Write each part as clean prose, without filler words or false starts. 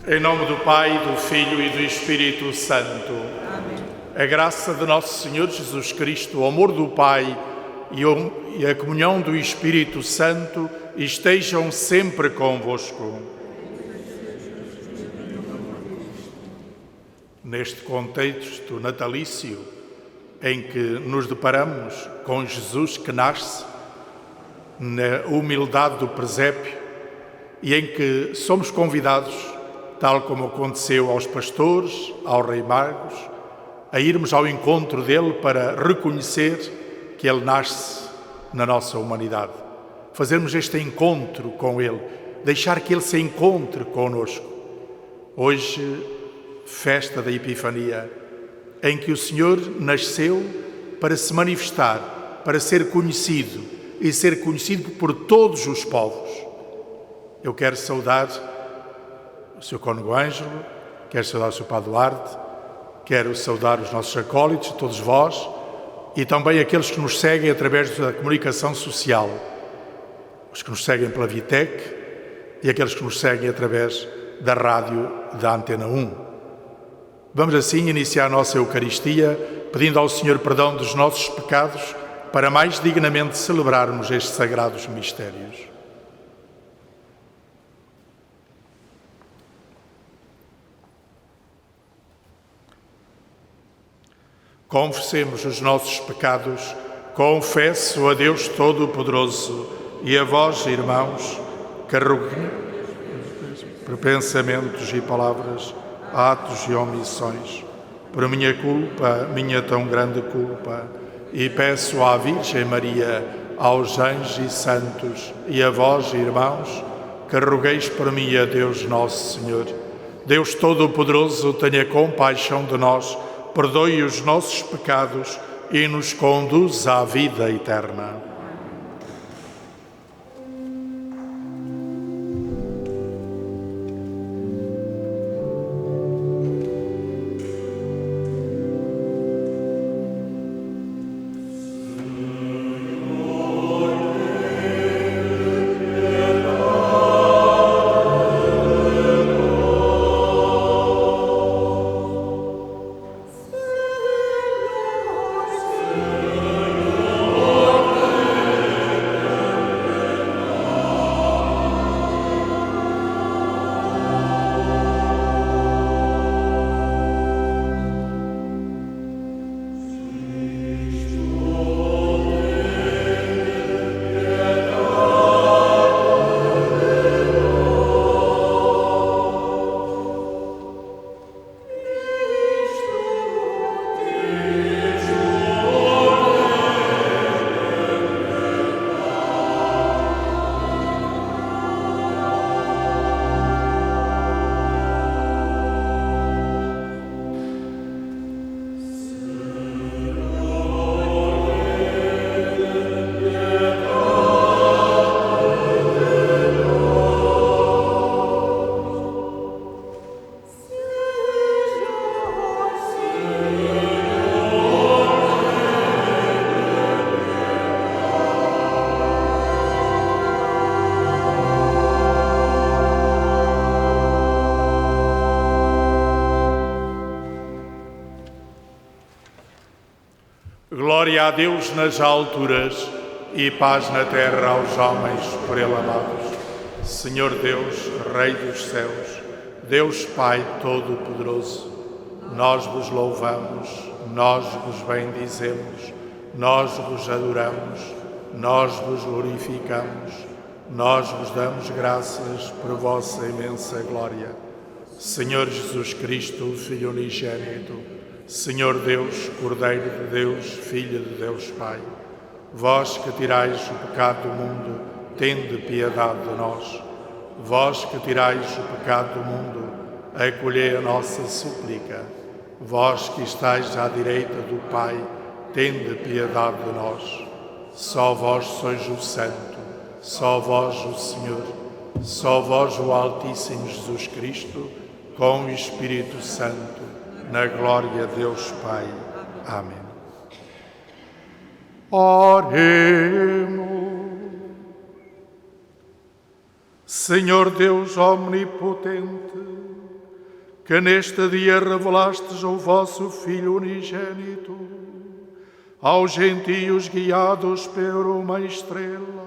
Em nome do Pai, do Filho e do Espírito Santo. Amém. A graça de nosso Senhor Jesus Cristo, o amor do Pai e a comunhão do Espírito Santo estejam sempre convosco. Neste contexto natalício, em que nos deparamos com Jesus que nasce na humildade do presépio e em que somos convidados, tal como aconteceu aos pastores, aos reis magos, a irmos ao encontro dele para reconhecer que ele nasce na nossa humanidade. Fazermos este encontro com ele, deixar que ele se encontre conosco. Hoje, festa da Epifania, em que o Senhor nasceu para se manifestar, para ser conhecido e ser conhecido por todos os povos. Eu quero saudar o Sr. Cônego Ângelo, quero saudar o Sr. Padre Duarte, quero saudar os nossos acólitos, todos vós, e também aqueles que nos seguem através da comunicação social, os que nos seguem pela Vitec e aqueles que nos seguem através da rádio da Antena 1. Vamos assim iniciar a nossa Eucaristia, pedindo ao Senhor perdão dos nossos pecados, para mais dignamente celebrarmos estes sagrados mistérios. Confessemos os nossos pecados, confesso a Deus Todo-Poderoso e a vós, irmãos, que arroguei por pensamentos e palavras, atos e omissões, por minha culpa, minha tão grande culpa, e peço à Virgem Maria, aos anjos e santos, e a vós, irmãos, que rogueis por mim a Deus Nosso Senhor. Deus Todo-Poderoso, tenha compaixão de nós, perdoe os nossos pecados e nos conduz à vida eterna. Glória a Deus nas alturas e paz na terra aos homens por ele amados. Senhor Deus, Rei dos céus, Deus Pai Todo-Poderoso, nós vos louvamos, nós vos bendizemos, nós vos adoramos, nós vos glorificamos, nós vos damos graças por vossa imensa glória. Senhor Jesus Cristo, Filho unigênito, Senhor Deus, Cordeiro de Deus, Filho de Deus Pai, vós que tirais o pecado do mundo, tende piedade de nós. Vós que tirais o pecado do mundo, acolhei a nossa súplica. Vós que estáis à direita do Pai, tende piedade de nós. Só vós sois o Santo, só vós o Senhor, só vós o Altíssimo Jesus Cristo, com o Espírito Santo, na glória de Deus Pai. Amém. Oremos. Senhor Deus omnipotente, que neste dia revelastes o vosso Filho unigênito, aos gentios guiados por uma estrela,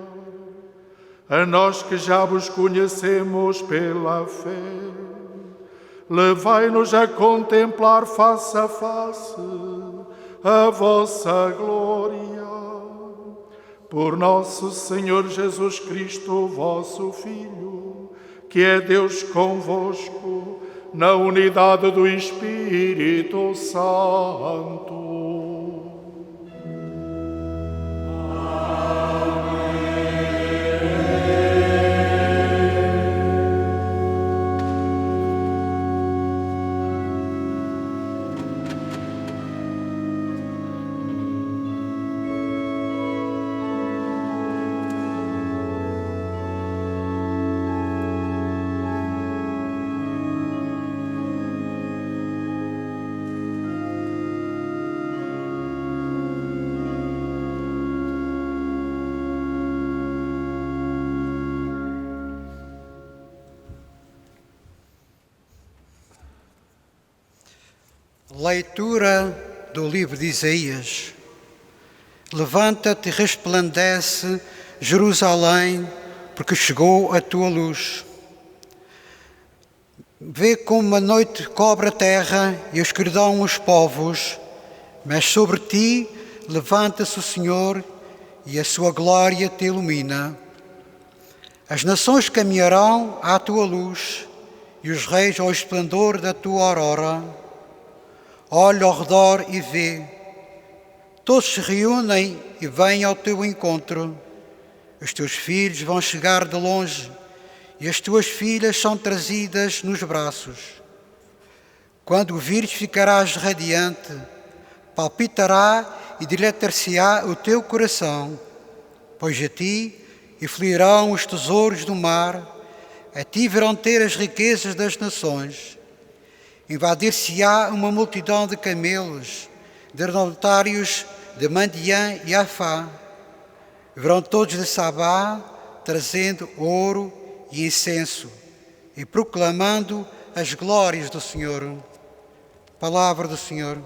a nós que já vos conhecemos pela fé, levai-nos a contemplar face a face a vossa glória. Por nosso Senhor Jesus Cristo, vosso Filho, que é Deus convosco, na unidade do Espírito Santo. Leitura do livro de Isaías. Levanta-te e resplandece, Jerusalém, porque chegou a tua luz. Vê como a noite cobre a terra e a escuridão os povos, mas sobre ti levanta-se o Senhor e a sua glória te ilumina. As nações caminharão à tua luz e os reis ao esplendor da tua aurora. Olha ao redor e vê. Todos se reúnem e vêm ao teu encontro. Os teus filhos vão chegar de longe e as tuas filhas são trazidas nos braços. Quando o vires, ficarás radiante, palpitará e dilatar-se-á o teu coração, pois a ti efluirão os tesouros do mar, a ti virão ter as riquezas das nações. Invadir-se-á uma multidão de camelos, de ornatários de Madiã e Afá. Virão todos de Sabá, trazendo ouro e incenso, e proclamando as glórias do Senhor. Palavra do Senhor.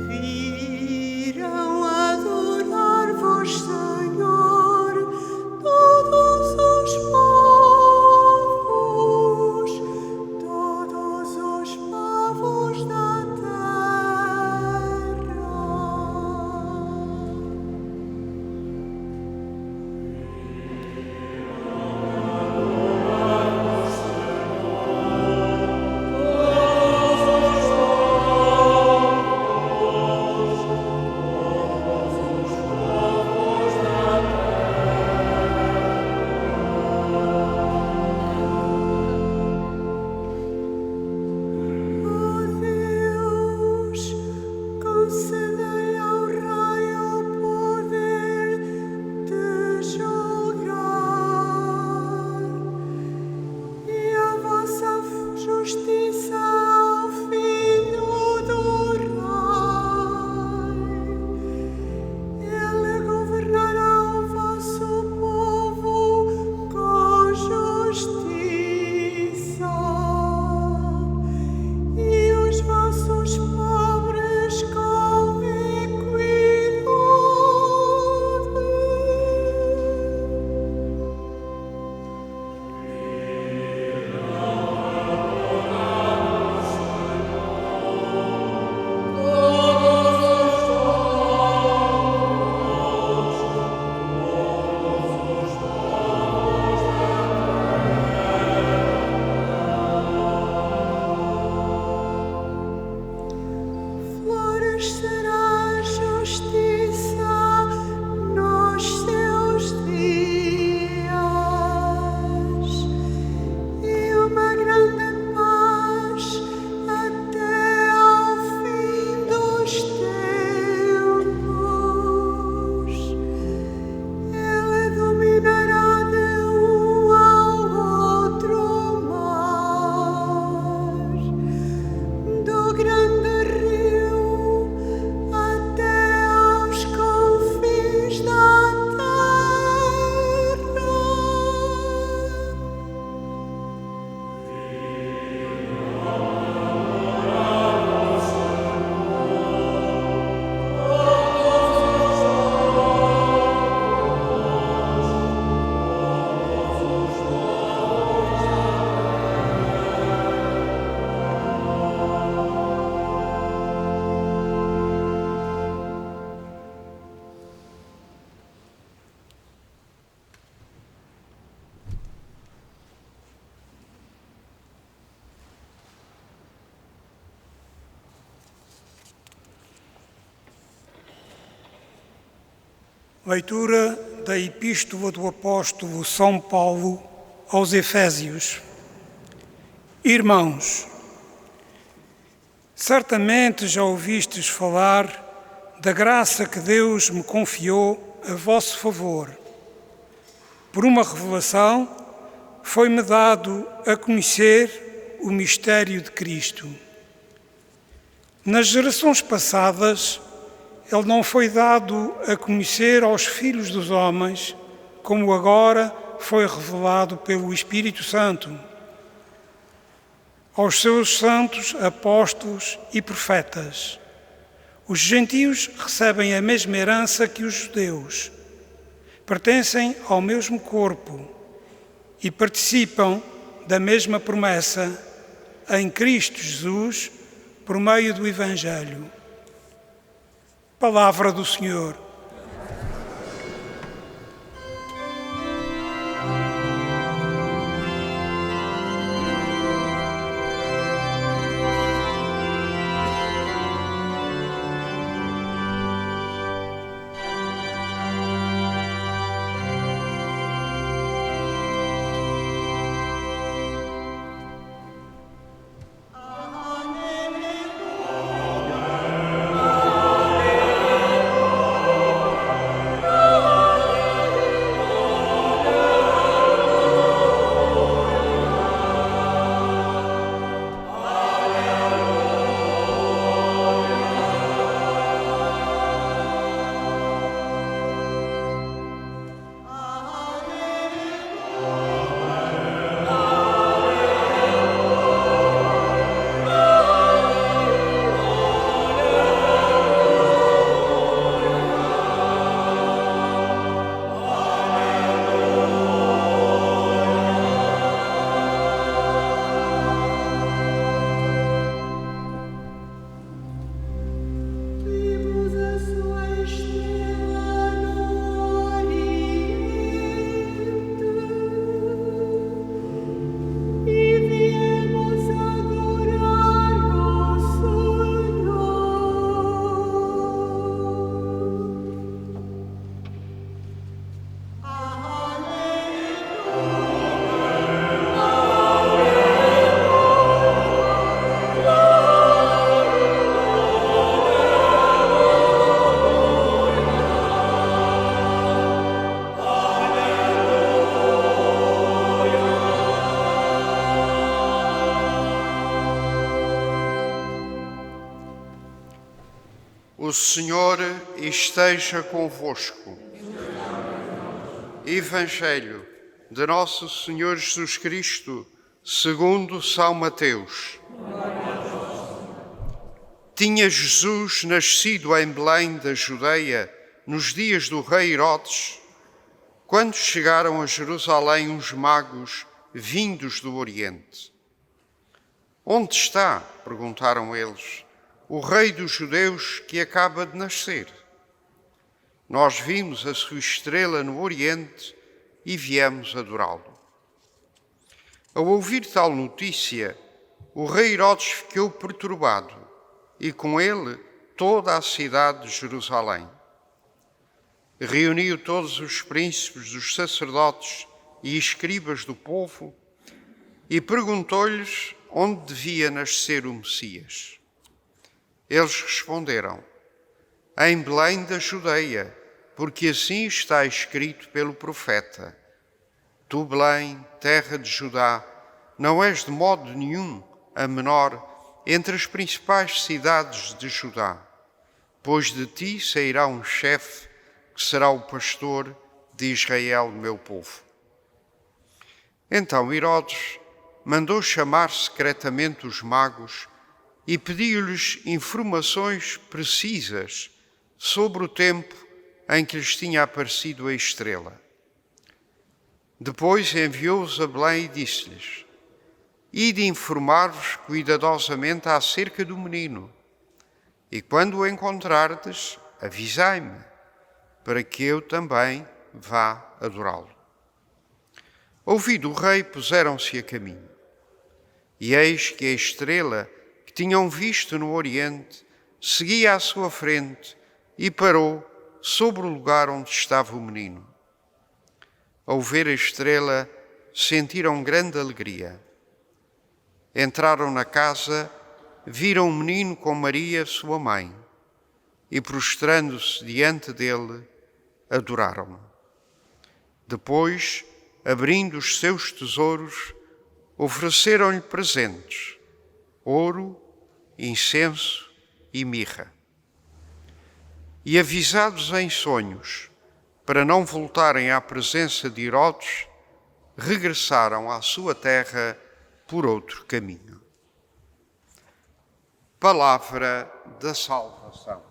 Virão adorar Leitura da Epístola do Apóstolo São Paulo aos Efésios. Irmãos, certamente já ouvistes falar da graça que Deus me confiou a vosso favor. Por uma revelação, foi-me dado a conhecer o mistério de Cristo. Nas gerações passadas, ele não foi dado a conhecer aos filhos dos homens, como agora foi revelado pelo Espírito Santo, aos seus santos apóstolos e profetas. Os gentios recebem a mesma herança que os judeus, pertencem ao mesmo corpo e participam da mesma promessa em Cristo Jesus por meio do Evangelho. Palavra do Senhor. O Senhor esteja convosco. Evangelho de Nosso Senhor Jesus Cristo, segundo São Mateus. Tinha Jesus nascido em Belém da Judeia, nos dias do rei Herodes, quando chegaram a Jerusalém uns magos vindos do Oriente. Onde está, perguntaram eles, o rei dos judeus que acaba de nascer? Nós vimos a sua estrela no Oriente e viemos adorá-lo. Ao ouvir tal notícia, o rei Herodes ficou perturbado e com ele toda a cidade de Jerusalém. Reuniu todos os príncipes dos sacerdotes e escribas do povo e perguntou-lhes onde devia nascer o Messias. Eles responderam: em Belém da Judeia, porque assim está escrito pelo profeta: tu, Belém, terra de Judá, não és de modo nenhum a menor entre as principais cidades de Judá, pois de ti sairá um chefe que será o pastor de Israel, meu povo. Então Herodes mandou chamar secretamente os magos e pediu-lhes informações precisas sobre o tempo em que lhes tinha aparecido a estrela. Depois enviou-os a Belém e disse-lhes: ide informar-vos cuidadosamente acerca do menino, e quando o encontrardes, avisai-me, para que eu também vá adorá-lo. Ouvido o rei, puseram-se a caminho. E eis que a estrela que tinham visto no Oriente seguia à sua frente e parou sobre o lugar onde estava o menino. Ao ver a estrela, sentiram grande alegria. Entraram na casa, viram o menino com Maria, sua mãe, e prostrando-se diante dele, adoraram-no. Depois, abrindo os seus tesouros, ofereceram-lhe presentes: ouro, incenso e mirra. E avisados em sonhos, para não voltarem à presença de Herodes, regressaram à sua terra por outro caminho. Palavra da salvação.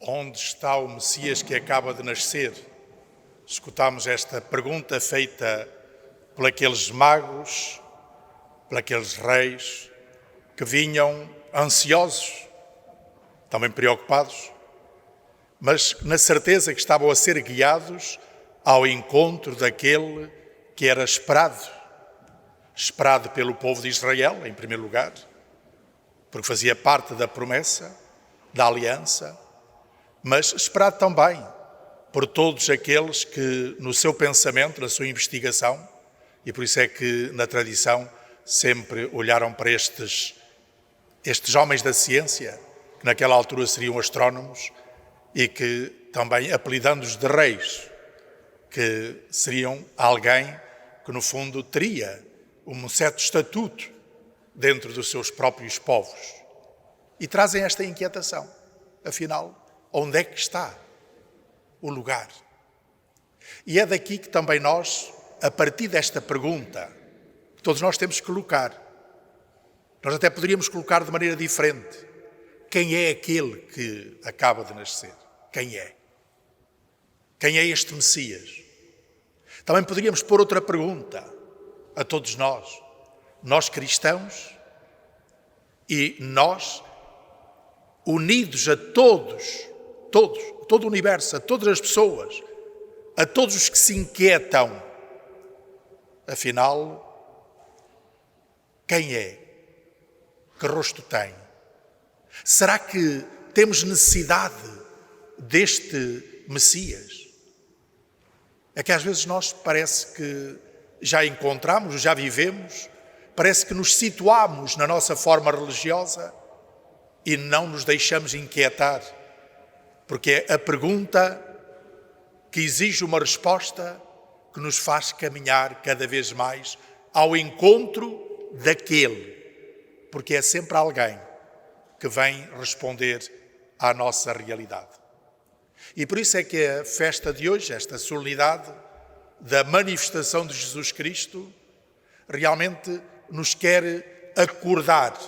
Onde está o Messias que acaba de nascer? Escutamos esta pergunta feita por aqueles magos, por aqueles reis que vinham ansiosos, também preocupados, mas na certeza que estavam a ser guiados ao encontro daquele que era esperado pelo povo de Israel, em primeiro lugar, porque fazia parte da promessa, da aliança, mas esperado também por todos aqueles que, no seu pensamento, na sua investigação, e por isso é que na tradição sempre olharam para estes homens da ciência, que naquela altura seriam astrónomos, e que também apelidando-os de reis, que seriam alguém que no fundo teria um certo estatuto dentro dos seus próprios povos. E trazem esta inquietação, afinal, onde é que está o lugar? E é daqui que também nós, a partir desta pergunta, todos nós temos que colocar. Nós até poderíamos colocar de maneira diferente. Quem é aquele que acaba de nascer? Quem é? Quem é este Messias? Também poderíamos pôr outra pergunta a todos nós cristãos, e nós, unidos a todo o universo, a todas as pessoas, a todos os que se inquietam. Afinal, quem é? Que rosto tem? Será que temos necessidade deste Messias? É que às vezes nós parece que já encontramos, já vivemos, parece que nos situamos na nossa forma religiosa e não nos deixamos inquietar, porque é a pergunta que exige uma resposta que nos faz caminhar cada vez mais ao encontro daquele, porque é sempre alguém que vem responder à nossa realidade. E por isso é que a festa de hoje, esta solenidade da manifestação de Jesus Cristo, realmente nos quer acordar,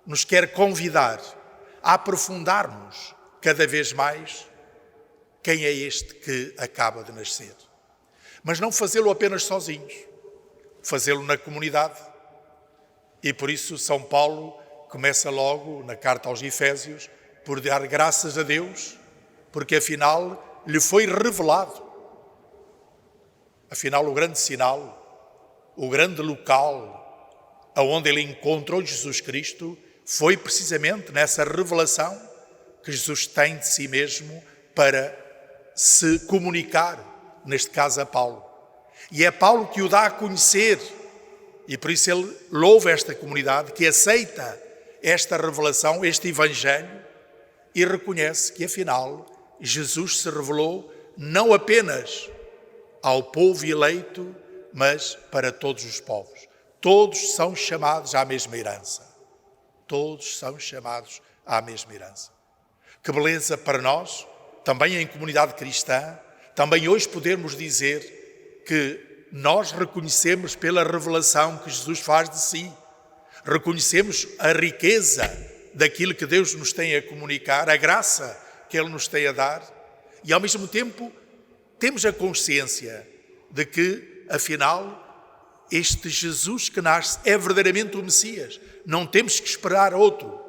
nos quer convidar a aprofundarmos cada vez mais quem é este que acaba de nascer. Mas não fazê-lo apenas sozinhos, fazê-lo na comunidade. E por isso São Paulo começa logo na carta aos Efésios por dar graças a Deus, porque afinal lhe foi revelado. Afinal, o grande sinal, o grande local aonde ele encontrou Jesus Cristo foi precisamente nessa revelação que Jesus tem de si mesmo para se comunicar, neste caso a Paulo. E é Paulo que o dá a conhecer, e por isso ele louva esta comunidade que aceita esta revelação, este Evangelho, e reconhece que afinal Jesus se revelou não apenas ao povo eleito, mas para todos os povos. Todos são chamados à mesma herança. Todos são chamados à mesma herança. Que beleza para nós, também em comunidade cristã, também hoje podermos dizer que nós reconhecemos pela revelação que Jesus faz de si, reconhecemos a riqueza daquilo que Deus nos tem a comunicar, a graça que Ele nos tem a dar, E ao mesmo tempo temos a consciência de que, afinal, este Jesus que nasce é verdadeiramente o Messias. Não temos que esperar outro.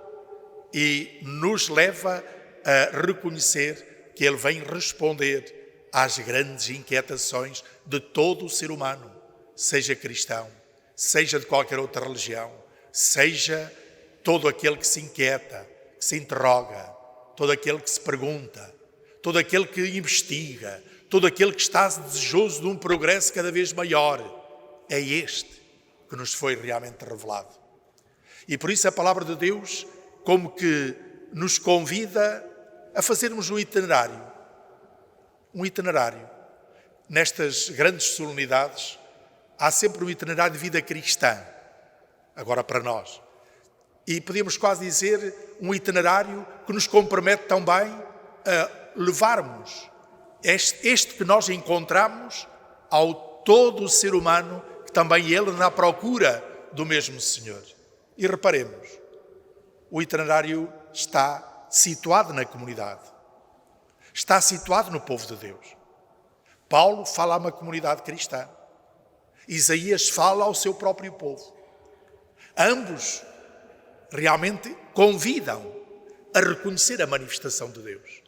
E nos leva a reconhecer que Ele vem responder às grandes inquietações de todo o ser humano, seja cristão, seja de qualquer outra religião, seja todo aquele que se inquieta, que se interroga, todo aquele que se pergunta, todo aquele que investiga, todo aquele que está desejoso de um progresso cada vez maior. É este que nos foi realmente revelado. E por isso a palavra de Deus como que nos convida a fazermos um itinerário. Um itinerário. Nestas grandes solenidades há sempre um itinerário de vida cristã, agora para nós. E podemos quase dizer um itinerário que nos compromete também a levarmos este que nós encontramos ao todo o ser humano, que também ele na procura do mesmo Senhor. E reparemos, o itinerário está situado na comunidade, está situado no povo de Deus. Paulo fala a uma comunidade cristã, Isaías fala ao seu próprio povo. Ambos realmente convidam a reconhecer a manifestação de Deus,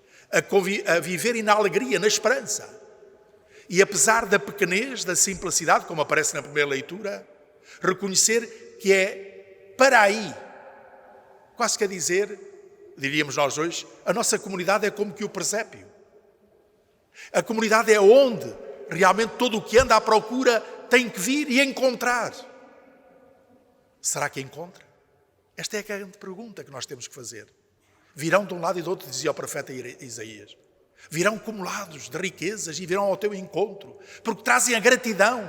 a viverem na alegria, na esperança. E apesar da pequenez, da simplicidade, como aparece na primeira leitura, reconhecer que é para aí, quase quer dizer, diríamos nós hoje, a nossa comunidade é como que o presépio. A comunidade é onde realmente todo o que anda à procura tem que vir e encontrar. Será que encontra? Esta é a grande pergunta que nós temos que fazer. Virão de um lado e do outro, dizia o profeta Isaías. Virão acumulados de riquezas e virão ao teu encontro, porque trazem a gratidão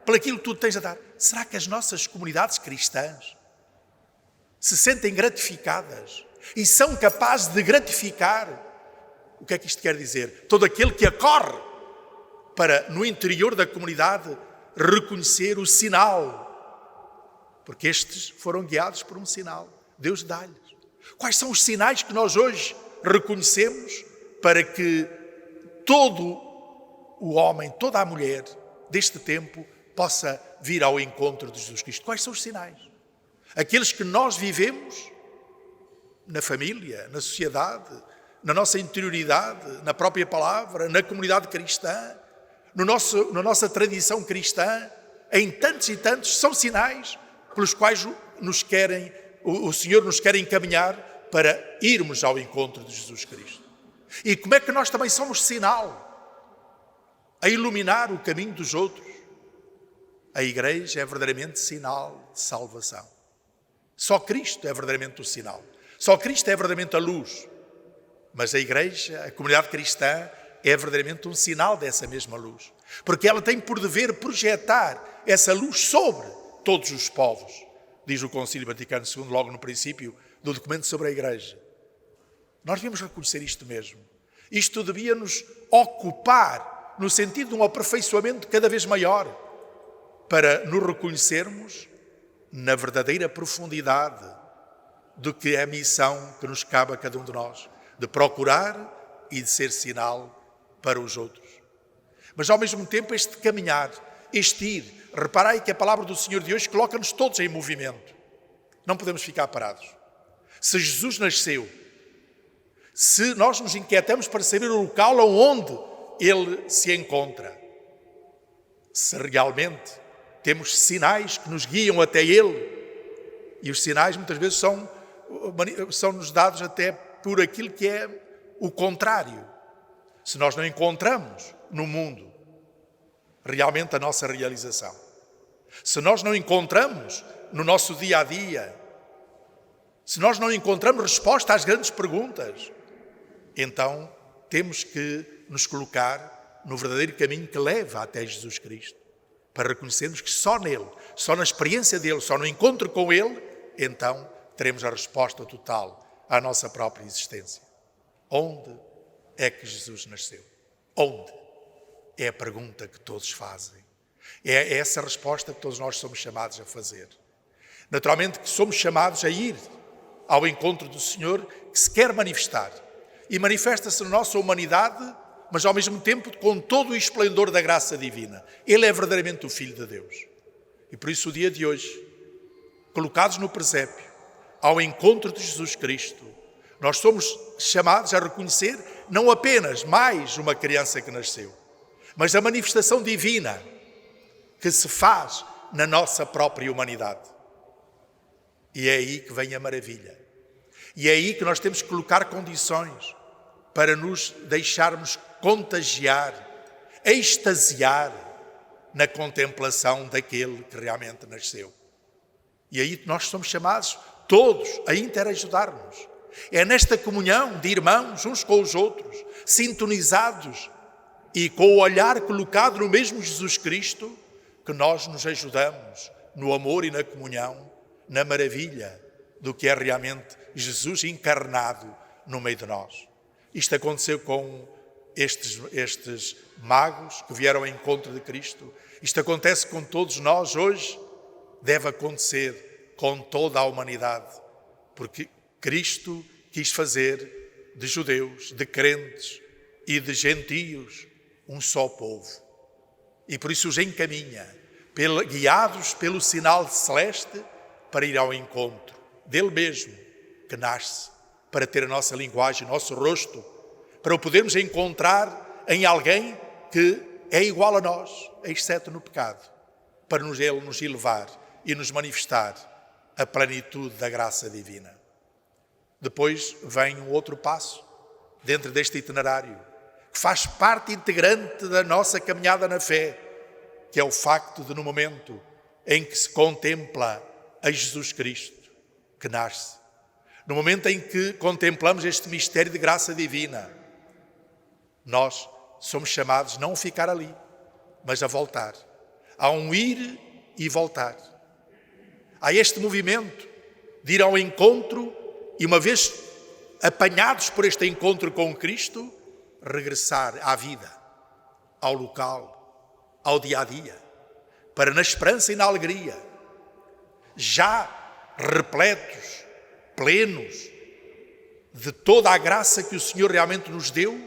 por aquilo que tu tens a dar. Será que as nossas comunidades cristãs se sentem gratificadas e são capazes de gratificar? O que é que isto quer dizer? Todo aquele que acorre para, no interior da comunidade, reconhecer o sinal. Porque estes foram guiados por um sinal. Deus dá-lhes. Quais são os sinais que nós hoje reconhecemos para que todo o homem, toda a mulher deste tempo possa vir ao encontro de Jesus Cristo? Quais são os sinais? Aqueles que nós vivemos na família, na sociedade, na nossa interioridade, na própria palavra, na comunidade cristã, na nossa tradição cristã, em tantos e tantos, são sinais pelos quais o Senhor nos quer encaminhar para irmos ao encontro de Jesus Cristo. E como é que nós também somos sinal a iluminar o caminho dos outros? A Igreja é verdadeiramente sinal de salvação. Só Cristo é verdadeiramente o sinal. Só Cristo é verdadeiramente a luz. Mas a Igreja, a comunidade cristã, é verdadeiramente um sinal dessa mesma luz. Porque ela tem por dever projetar essa luz sobre todos os povos. Diz o Concílio Vaticano II, logo no princípio do documento sobre a Igreja. Nós devemos reconhecer isto mesmo. Isto devia nos ocupar no sentido de um aperfeiçoamento cada vez maior para nos reconhecermos na verdadeira profundidade do que é a missão que nos cabe a cada um de nós, de procurar e de ser sinal para os outros. Mas ao mesmo tempo este caminhar, este ir, reparai que a palavra do Senhor de hoje coloca-nos todos em movimento. Não podemos ficar parados. Se Jesus nasceu, se nós nos inquietamos para saber o local onde Ele se encontra, se realmente temos sinais que nos guiam até Ele, e os sinais muitas vezes são-nos dados até por aquilo que é o contrário. Se nós não encontramos no mundo realmente a nossa realização, se nós não encontramos no nosso dia a dia, se nós não encontramos resposta às grandes perguntas, então temos que nos colocar no verdadeiro caminho que leva até Jesus Cristo, para reconhecermos que só nele, só na experiência dele, só no encontro com ele, então teremos a resposta total à nossa própria existência. Onde é que Jesus nasceu? Onde? É a pergunta que todos fazem. É essa a resposta que todos nós somos chamados a fazer. Naturalmente que somos chamados a ir ao encontro do Senhor que se quer manifestar. e manifesta-se na nossa humanidade, mas ao mesmo tempo com todo o esplendor da graça divina. Ele é verdadeiramente o Filho de Deus. E por isso o dia de hoje, colocados no presépio, ao encontro de Jesus Cristo, nós somos chamados a reconhecer não apenas mais uma criança que nasceu, mas a manifestação divina que se faz na nossa própria humanidade. E é aí que vem a maravilha. E é aí que nós temos que colocar condições para nos deixarmos contagiar, extasiar na contemplação daquele que realmente nasceu. E aí nós somos chamados todos a interajudar-nos. É nesta comunhão de irmãos uns com os outros, sintonizados e com o olhar colocado no mesmo Jesus Cristo, que nós nos ajudamos no amor e na comunhão, na maravilha do que é realmente Jesus encarnado no meio de nós. Isto aconteceu com estes magos que vieram ao encontro de Cristo. Isto acontece com todos nós hoje, deve acontecer com toda a humanidade, porque Cristo quis fazer de judeus, de crentes e de gentios um só povo. E por isso os encaminha, guiados pelo sinal celeste, para ir ao encontro dele mesmo, que nasce para ter a nossa linguagem, o nosso rosto, para o podermos encontrar em alguém que é igual a nós, exceto no pecado, para ele nos elevar e nos manifestar a plenitude da graça divina. Depois vem um outro passo dentro deste itinerário, que faz parte integrante da nossa caminhada na fé, que é o facto de, no momento em que se contempla a Jesus Cristo, que nasce, no momento em que contemplamos este mistério de graça divina, nós somos chamados não a ficar ali, mas a voltar. Há um ir e voltar. Há este movimento de ir ao encontro e, uma vez apanhados por este encontro com Cristo, regressar à vida, ao local, ao dia-a-dia, para na esperança e na alegria, já repletos, plenos de toda a graça que o Senhor realmente nos deu,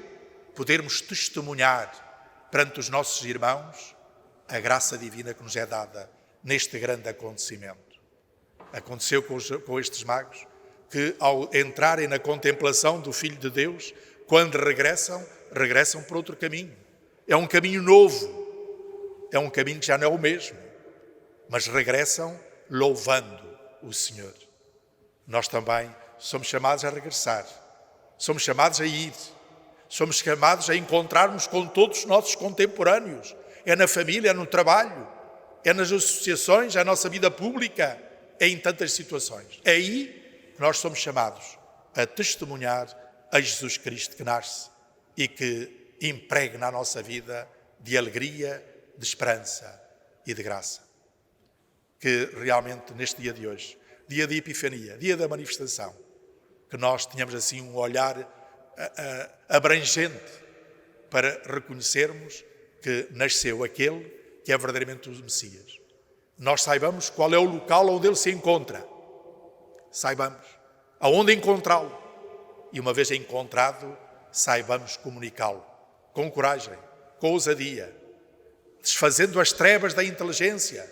podermos testemunhar perante os nossos irmãos a graça divina que nos é dada neste grande acontecimento. Aconteceu com estes magos que, ao entrarem na contemplação do Filho de Deus, quando regressam por outro caminho. É um caminho novo, é um caminho que já não é o mesmo, mas regressam louvando o Senhor. Nós também somos chamados a regressar, somos chamados a ir, somos chamados a encontrarmos com todos os nossos contemporâneos. É na família, é no trabalho, é nas associações, é na nossa vida pública, é em tantas situações. É aí que nós somos chamados a testemunhar a Jesus Cristo que nasce e que impregna a nossa vida de alegria, de esperança e de graça. Que realmente neste dia de hoje, dia de Epifania, dia da manifestação, que nós tenhamos assim um olhar abrangente para reconhecermos que nasceu aquele que é verdadeiramente o Messias. Nós saibamos qual é o local onde ele se encontra, saibamos aonde encontrá-lo e, uma vez encontrado, saibamos comunicá-lo com coragem, com ousadia, desfazendo as trevas da inteligência,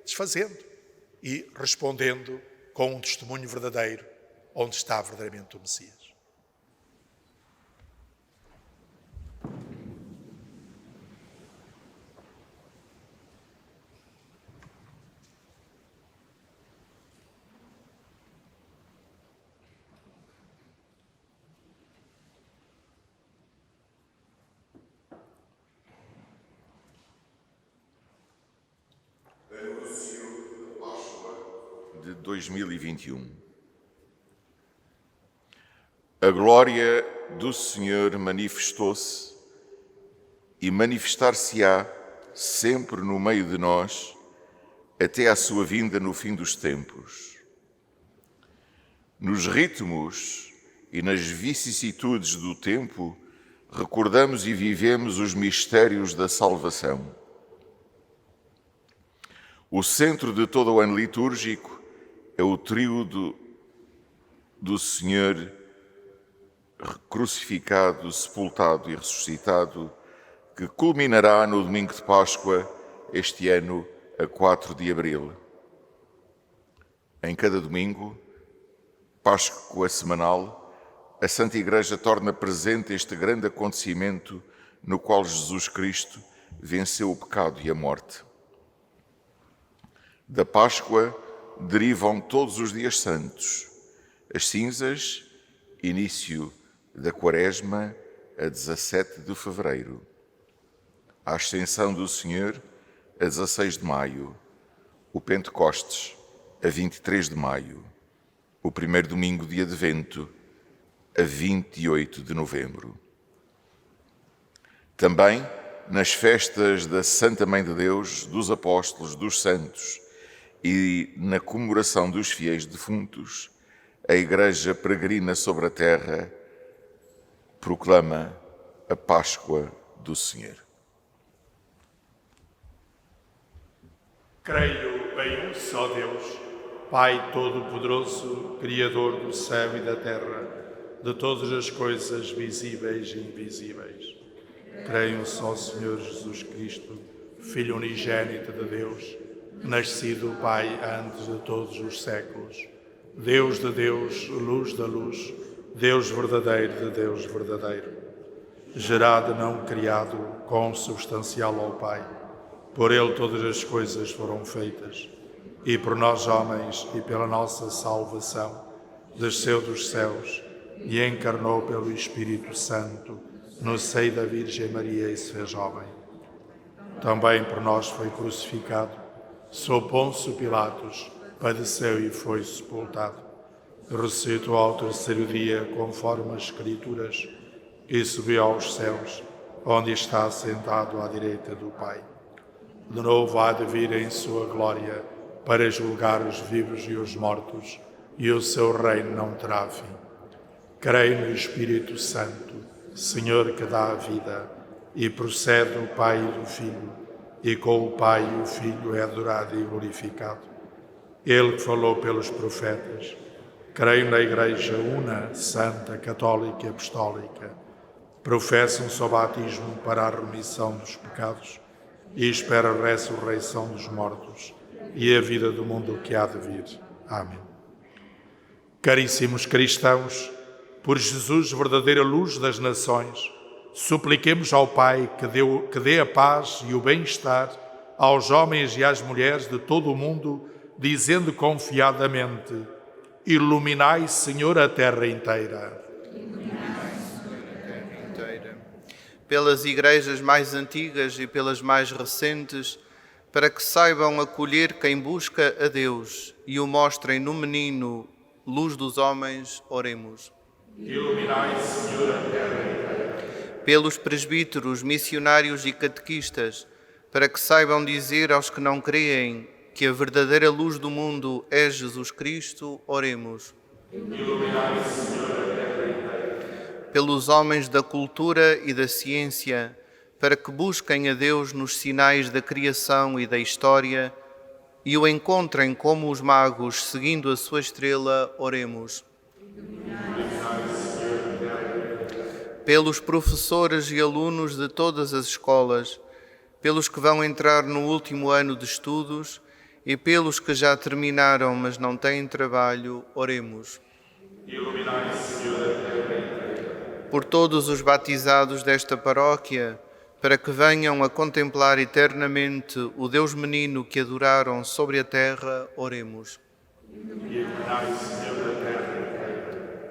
desfazendo e respondendo com um testemunho verdadeiro onde está verdadeiramente o Messias. De 2021. A glória do Senhor manifestou-se e manifestar-se-á sempre no meio de nós até à sua vinda no fim dos tempos. Nos ritmos e nas vicissitudes do tempo, recordamos e vivemos os mistérios da salvação. O centro de todo o ano litúrgico é o tríodo do Senhor crucificado, sepultado e ressuscitado, que culminará no domingo de Páscoa, este ano, a 4 de abril. Em cada domingo, Páscoa semanal, a Santa Igreja torna presente este grande acontecimento no qual Jesus Cristo venceu o pecado e a morte. Da Páscoa derivam todos os dias santos, as cinzas, início da Quaresma, a 17 de fevereiro, a Ascensão do Senhor, a 16 de maio, o Pentecostes, a 23 de maio, o primeiro domingo de Advento, a 28 de novembro. Também nas festas da Santa Mãe de Deus, dos Apóstolos, dos Santos e na comemoração dos fiéis defuntos, a Igreja peregrina sobre a terra proclama a Páscoa do Senhor. Creio em um só Deus, Pai Todo-Poderoso, Criador do céu e da terra, de todas as coisas visíveis e invisíveis. Creio em um só Senhor Jesus Cristo, Filho unigênito de Deus, nascido Pai antes de todos os séculos, Deus de Deus, luz da luz, Deus verdadeiro de Deus verdadeiro, gerado não criado, consubstancial ao Pai. Por ele todas as coisas foram feitas, e por nós homens e pela nossa salvação, desceu dos céus e encarnou pelo Espírito Santo no seio da Virgem Maria e se fez homem. Também por nós foi crucificado, sob Pôncio Pilatos, padeceu e foi sepultado. Ressuscitou ao terceiro dia, conforme as Escrituras, e subiu aos céus, onde está sentado à direita do Pai. De novo há de vir em sua glória, para julgar os vivos e os mortos, e o seu reino não terá fim. Creio no Espírito Santo, Senhor que dá a vida, e procede do Pai e do Filho, e com o Pai e o Filho é adorado e glorificado. Ele que falou pelos profetas. Creio na Igreja una, santa, católica e apostólica. Professo um só batismo para a remissão dos pecados e espero a ressurreição dos mortos e a vida do mundo que há de vir. Amém. Caríssimos cristãos, por Jesus, verdadeira luz das nações, supliquemos ao Pai que dê a paz e o bem-estar aos homens e às mulheres de todo o mundo, dizendo confiadamente: iluminai, Senhor, a terra inteira. Pelas igrejas mais antigas e pelas mais recentes, para que saibam acolher quem busca a Deus e o mostrem no menino, luz dos homens, oremos. Iluminai, Senhor, a terra inteira. Pelos presbíteros, missionários e catequistas, para que saibam dizer aos que não creem que a verdadeira luz do mundo é Jesus Cristo, oremos. Iluminai, Senhor, a terra inteira. Pelos homens da cultura e da ciência, para que busquem a Deus nos sinais da criação e da história e o encontrem como os magos, seguindo a sua estrela, oremos. Pelos professores e alunos de todas as escolas, pelos que vão entrar no último ano de estudos e pelos que já terminaram, mas não têm trabalho, oremos. Iluminai, Senhor, a terra inteira. Por todos os batizados desta paróquia, para que venham a contemplar eternamente o Deus menino que adoraram sobre a terra, oremos. Iluminai, Senhor, a terra inteira.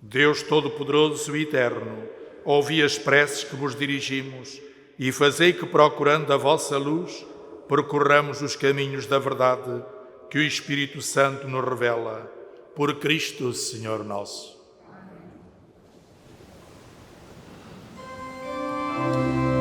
Deus Todo-Poderoso e Eterno, ouvi as preces que vos dirigimos e fazei que, procurando a vossa luz, percorramos os caminhos da verdade que o Espírito Santo nos revela. Por Cristo, Senhor nosso. Gloria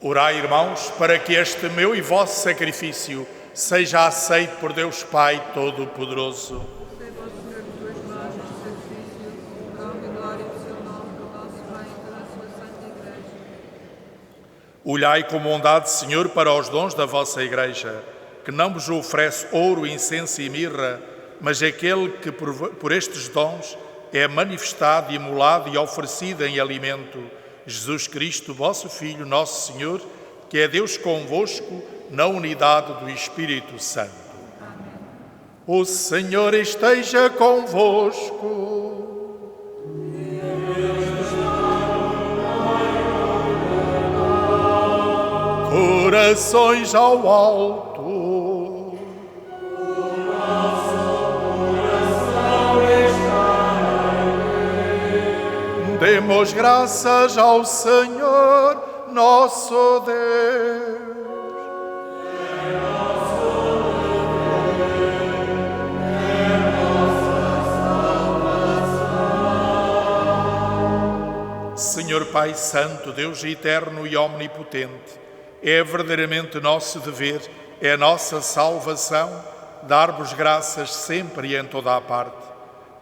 Orai, irmãos, para que este meu e vosso sacrifício seja aceito por Deus Pai Todo-Poderoso. Receba o Senhor de tuas mãos este sacrifício, para a honra e glória do seu nome, pelo nosso bem e pela sua Santa Igreja. Olhai com bondade, Senhor, para os dons da vossa Igreja, que não vos oferece ouro, incenso e mirra, mas aquele que por estes dons é manifestado, imolado e oferecido em alimento, Jesus Cristo, vosso Filho, nosso Senhor, que é Deus convosco, na unidade do Espírito Santo. Amém. O Senhor esteja convosco. Corações ao alto. Demos graças ao Senhor, nosso Deus. Senhor Pai Santo, Deus eterno e omnipotente, é verdadeiramente nosso dever, é a nossa salvação, dar-vos graças sempre e em toda a parte.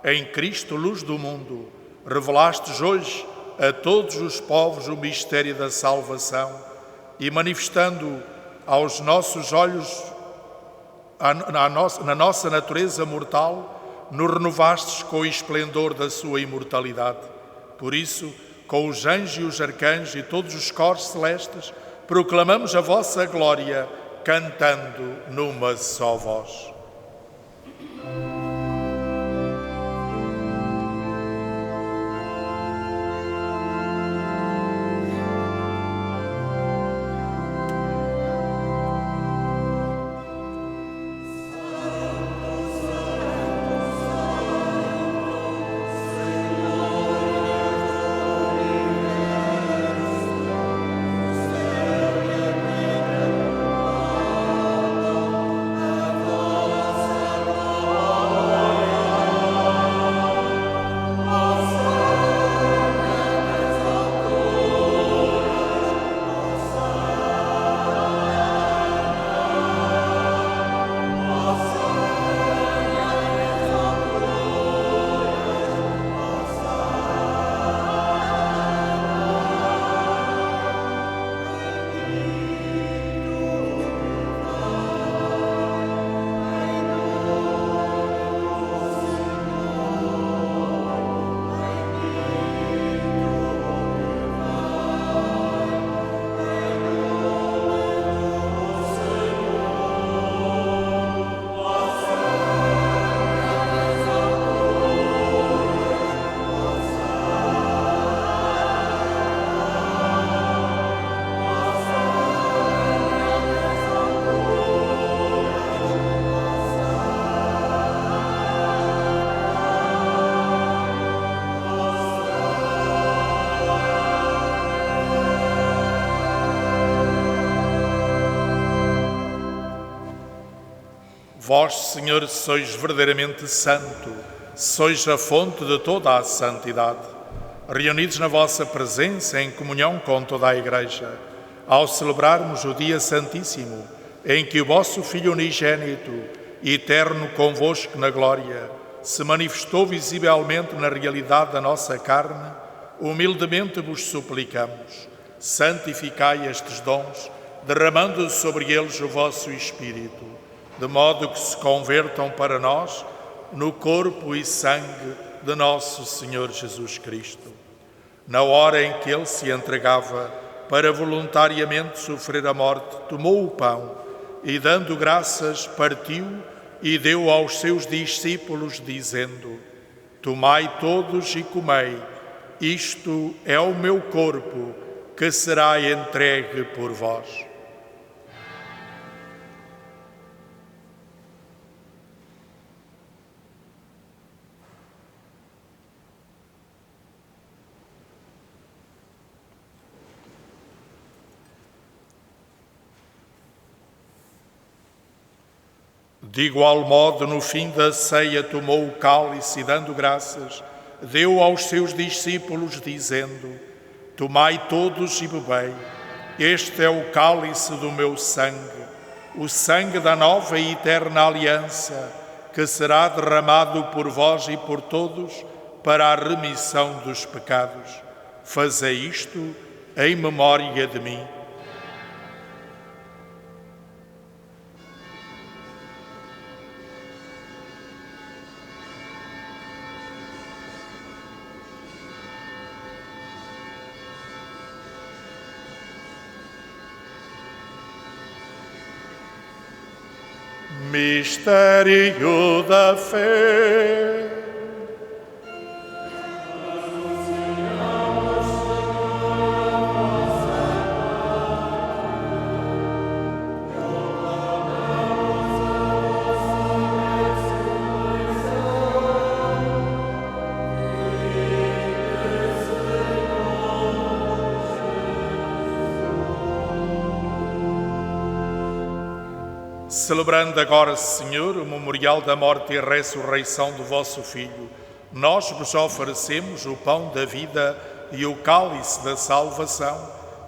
Em Cristo, luz do mundo, revelastes hoje a todos os povos o mistério da salvação e manifestando aos nossos olhos, na nossa natureza mortal, nos renovastes com o esplendor da sua imortalidade. Por isso, com os anjos e os arcanjos e todos os coros celestes, proclamamos a vossa glória, cantando numa só voz. Vós, Senhor, sois verdadeiramente santo, sois a fonte de toda a santidade. Reunidos na vossa presença, em comunhão com toda a Igreja, ao celebrarmos o dia santíssimo, em que o vosso Filho unigênito, eterno convosco na glória, se manifestou visivelmente na realidade da nossa carne, humildemente vos suplicamos, santificai estes dons, derramando sobre eles o vosso Espírito, de modo que se convertam para nós no corpo e sangue de nosso Senhor Jesus Cristo. Na hora em que Ele se entregava para voluntariamente sofrer a morte, tomou o pão e, dando graças, partiu e deu aos seus discípulos, dizendo: Tomai todos e comei, isto é o meu corpo, que será entregue por vós. De igual modo, no fim da ceia, tomou o cálice e, dando graças, deu aos seus discípulos, dizendo: Tomai todos e bebei, Este é o cálice do meu sangue, o sangue da nova e eterna aliança, que será derramado por vós e por todos para a remissão dos pecados. Fazei isto em memória de mim. Mistério da fé. Celebrando agora, Senhor, o memorial da morte e ressurreição do vosso Filho, nós vos oferecemos o pão da vida e o cálice da salvação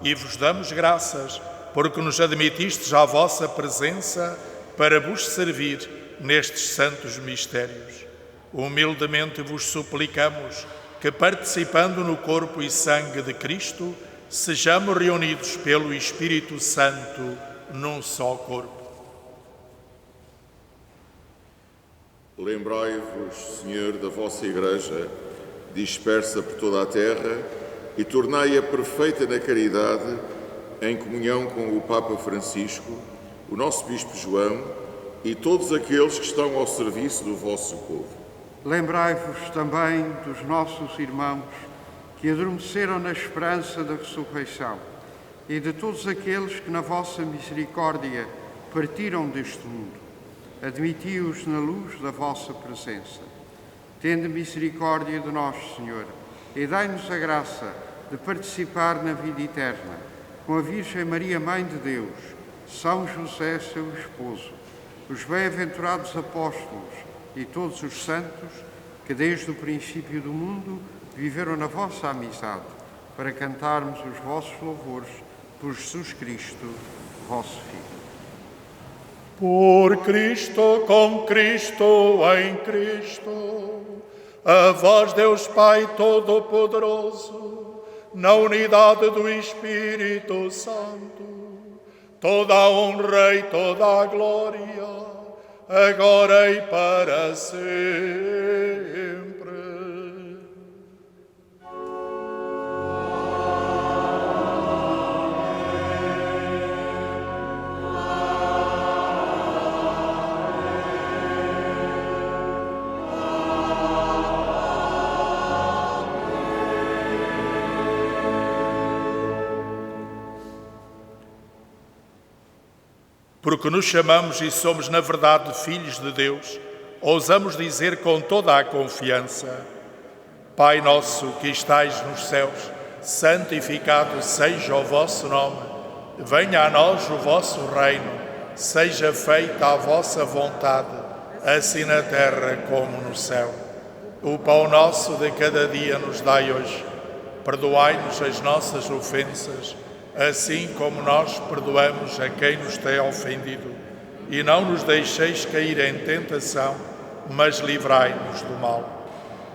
e vos damos graças, porque nos admitistes à vossa presença para vos servir nestes santos mistérios. Humildemente vos suplicamos que, participando no corpo e sangue de Cristo, sejamos reunidos pelo Espírito Santo num só corpo. Lembrai-vos, Senhor, da vossa Igreja, dispersa por toda a terra, e tornai-a perfeita na caridade, em comunhão com o Papa Francisco, o nosso Bispo João e todos aqueles que estão ao serviço do vosso povo. Lembrai-vos também dos nossos irmãos que adormeceram na esperança da ressurreição e de todos aqueles que, na vossa misericórdia, partiram deste mundo. Admiti-os na luz da vossa presença. Tende misericórdia de nós, Senhor, e dai-nos a graça de participar na vida eterna, com a Virgem Maria, Mãe de Deus, São José, seu esposo, os bem-aventurados apóstolos e todos os santos que desde o princípio do mundo viveram na vossa amizade, para cantarmos os vossos louvores por Jesus Cristo, vosso Filho. Por Cristo, com Cristo, em Cristo, a vós, Deus Pai Todo-Poderoso, na unidade do Espírito Santo, toda a honra e toda a glória, agora e para sempre. Porque nos chamamos e somos, na verdade, filhos de Deus, ousamos dizer com toda a confiança: Pai nosso que estais nos céus, santificado seja o vosso nome. Venha a nós o vosso reino. Seja feita a vossa vontade, assim na terra como no céu. O pão nosso de cada dia nos dai hoje. Perdoai-nos as nossas ofensas, assim como nós perdoamos a quem nos tem ofendido. E não nos deixeis cair em tentação, mas livrai-nos do mal.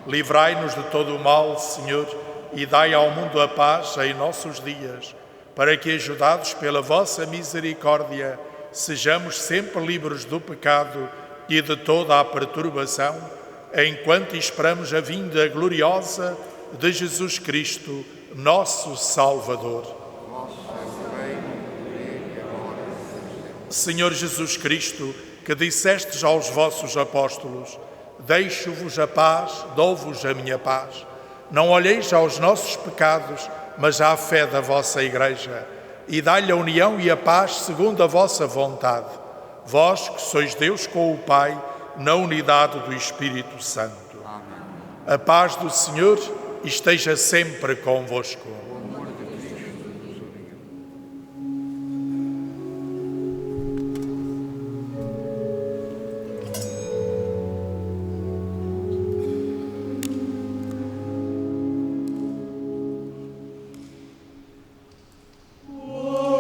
Livrai-nos de todo o mal, Senhor, e dai ao mundo a paz em nossos dias, para que, ajudados pela vossa misericórdia, sejamos sempre livres do pecado e de toda a perturbação, enquanto esperamos a vinda gloriosa de Jesus Cristo, nosso Salvador. Senhor Jesus Cristo, que dissestes aos vossos apóstolos: deixo-vos a paz, dou-vos a minha paz. Não olheis aos nossos pecados, mas à fé da vossa Igreja, e dai-lhe a união e a paz segundo a vossa vontade. Vós que sois Deus com o Pai, na unidade do Espírito Santo. Amém. A paz do Senhor esteja sempre convosco. Oh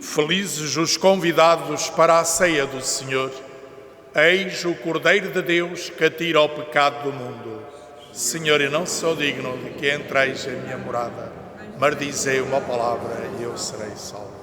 Felizes os convidados para a ceia do Senhor. Eis o Cordeiro de Deus que tira o pecado do mundo. Senhor, eu não sou digno de que entreis em minha morada, mas dizei uma palavra e eu serei salvo.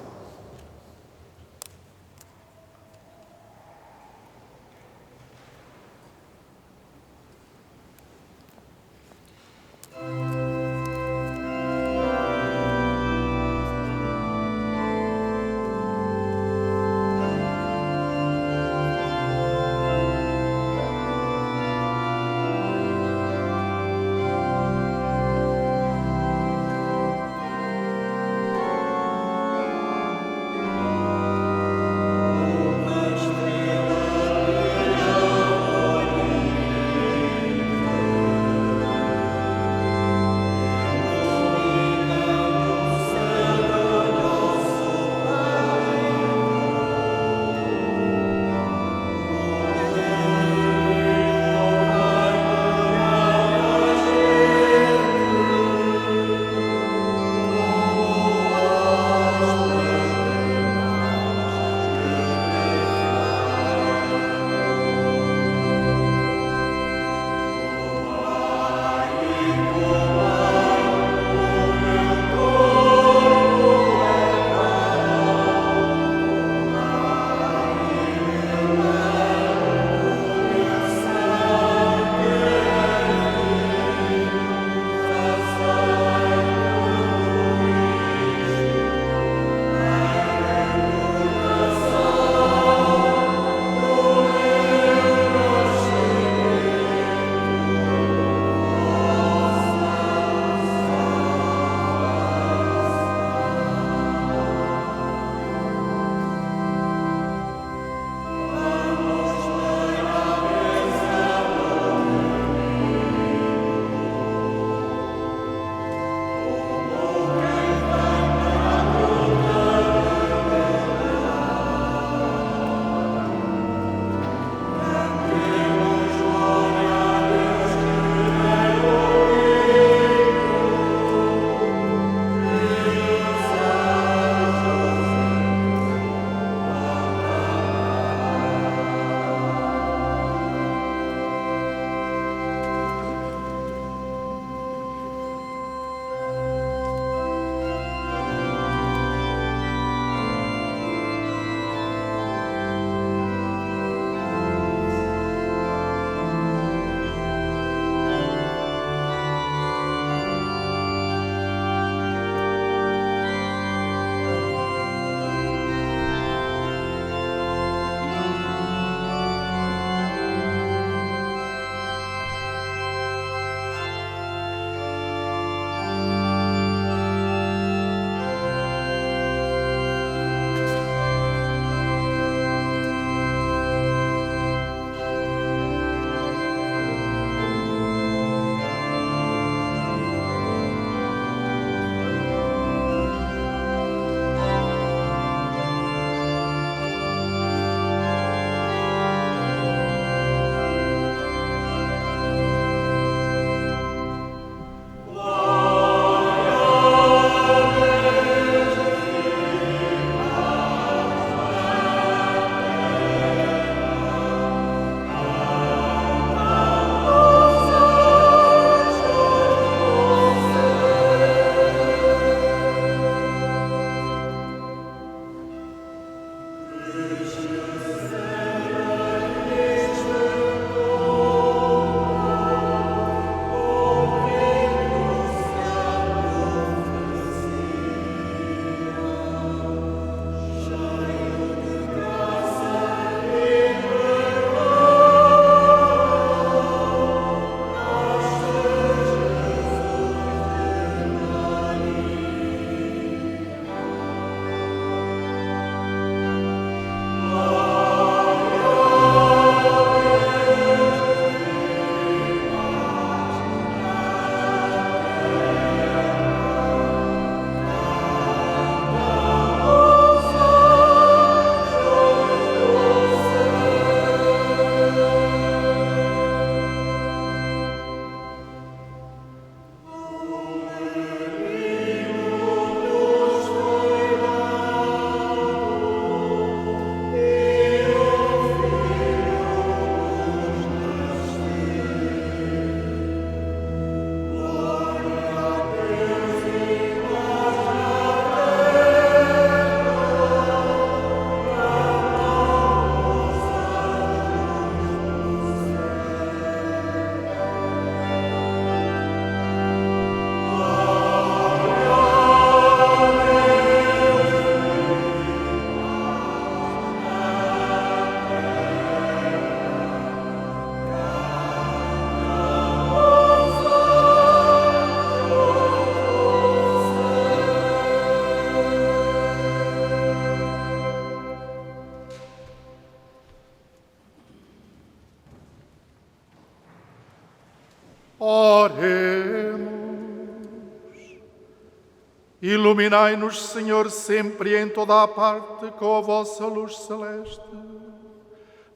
Iluminai-nos, Senhor, sempre e em toda a parte com a vossa luz celeste,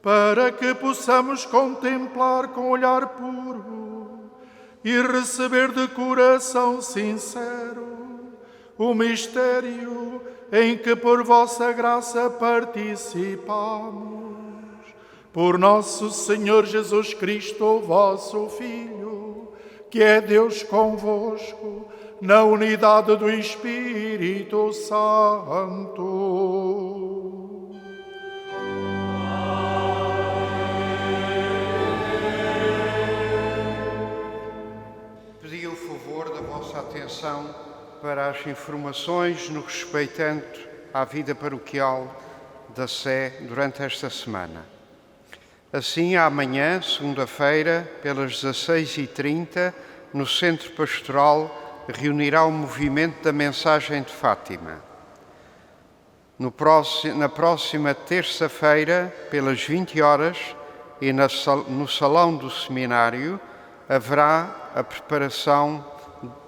para que possamos contemplar com olhar puro e receber de coração sincero o mistério em que por vossa graça participamos. Por nosso Senhor Jesus Cristo, vosso Filho, que é Deus convosco, na unidade do Espírito Santo. Pedi o favor da vossa atenção para as informações no respeitante à vida paroquial da Sé durante esta semana. Assim, amanhã, segunda-feira, pelas 16h30, no Centro Pastoral, reunirá o movimento da Mensagem de Fátima. Na próxima terça-feira, pelas 20 horas, e no Salão do Seminário, haverá a preparação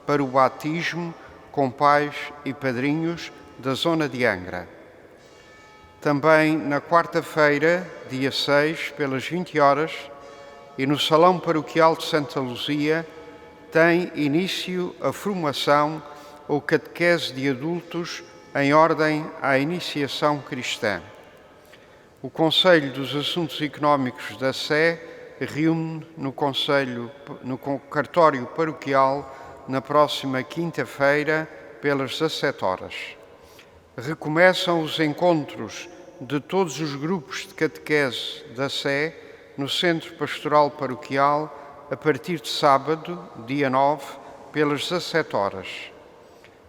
para o batismo com pais e padrinhos da zona de Angra. Também na quarta-feira, dia 6, pelas 20 horas, e no Salão Paroquial de Santa Luzia, tem início a formação ou catequese de adultos em ordem à iniciação cristã. O Conselho dos Assuntos Económicos da Sé reúne no cartório paroquial na próxima quinta-feira, pelas 17 horas. Recomeçam os encontros de todos os grupos de catequese da Sé no Centro Pastoral Paroquial a partir de sábado, dia 9, pelas 17 horas.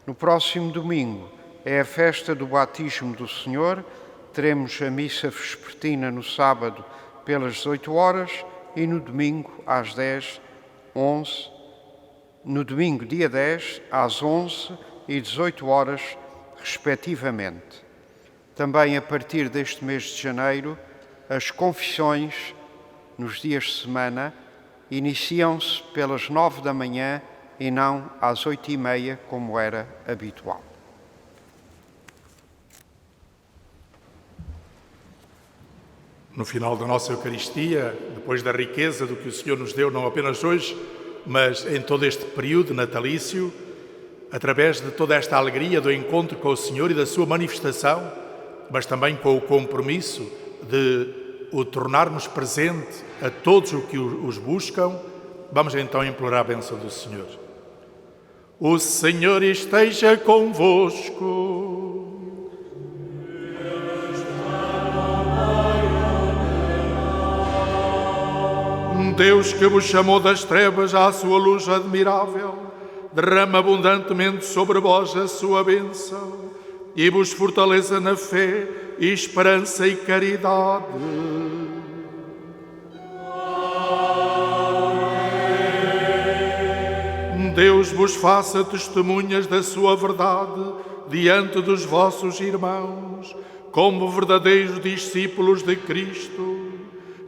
No próximo domingo é a festa do Batismo do Senhor. Teremos a missa vespertina no sábado pelas 18 horas e no domingo às 10, 11, no domingo dia 10 às 11 e 18 horas, respectivamente. Também a partir deste mês de janeiro, as confissões nos dias de semana iniciam-se pelas 9 da manhã e não às 8h30, como era habitual. No final da nossa Eucaristia, depois da riqueza do que o Senhor nos deu, não apenas hoje, mas em todo este período natalício, através de toda esta alegria do encontro com o Senhor e da sua manifestação, mas também com o compromisso de o tornarmos presente a todos os que os buscam, vamos então implorar a bênção do Senhor. O Senhor esteja convosco. Deus que vos chamou das trevas à sua luz admirável, derrama abundantemente sobre vós a sua bênção e vos fortaleça na fé, esperança e caridade. Deus vos faça testemunhas da sua verdade diante dos vossos irmãos, como verdadeiros discípulos de Cristo,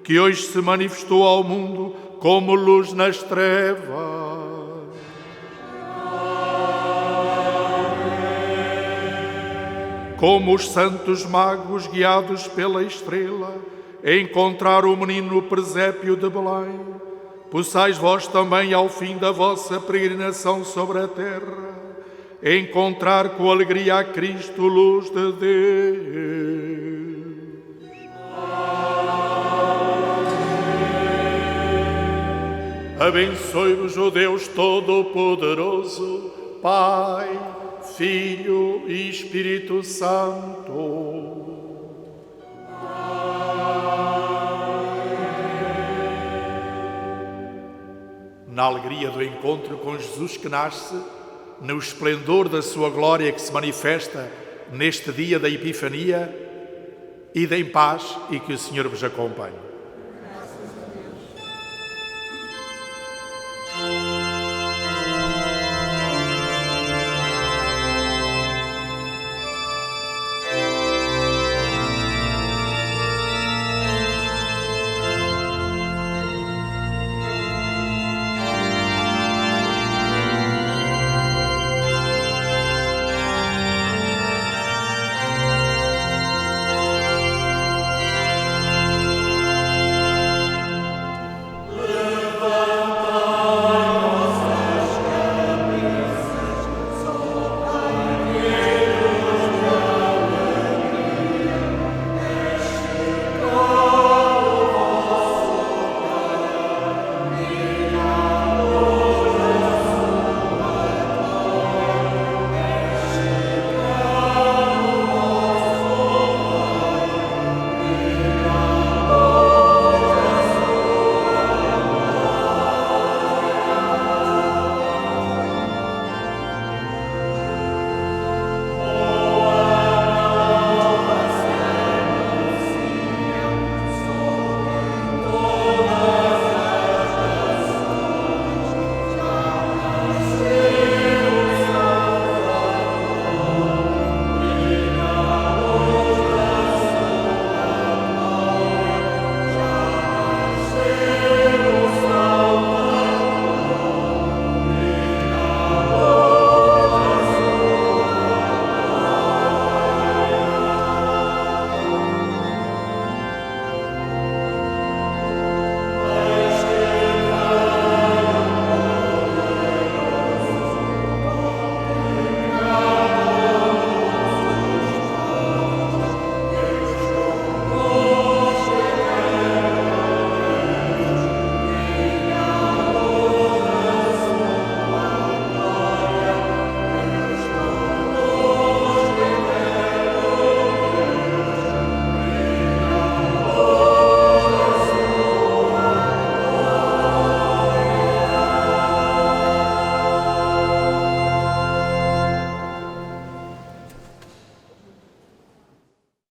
que hoje se manifestou ao mundo como luz nas trevas. Como os santos magos, guiados pela estrela, encontraram o menino no presépio de Belém, possais vós também, ao fim da vossa peregrinação sobre a terra, encontrar com alegria a Cristo, luz de Deus. Abençoe-vos o Deus Todo-Poderoso, Pai, Filho e Espírito Santo. Na alegria do encontro com Jesus que nasce, no esplendor da sua glória que se manifesta neste dia da Epifania, ide em paz e que o Senhor vos acompanhe.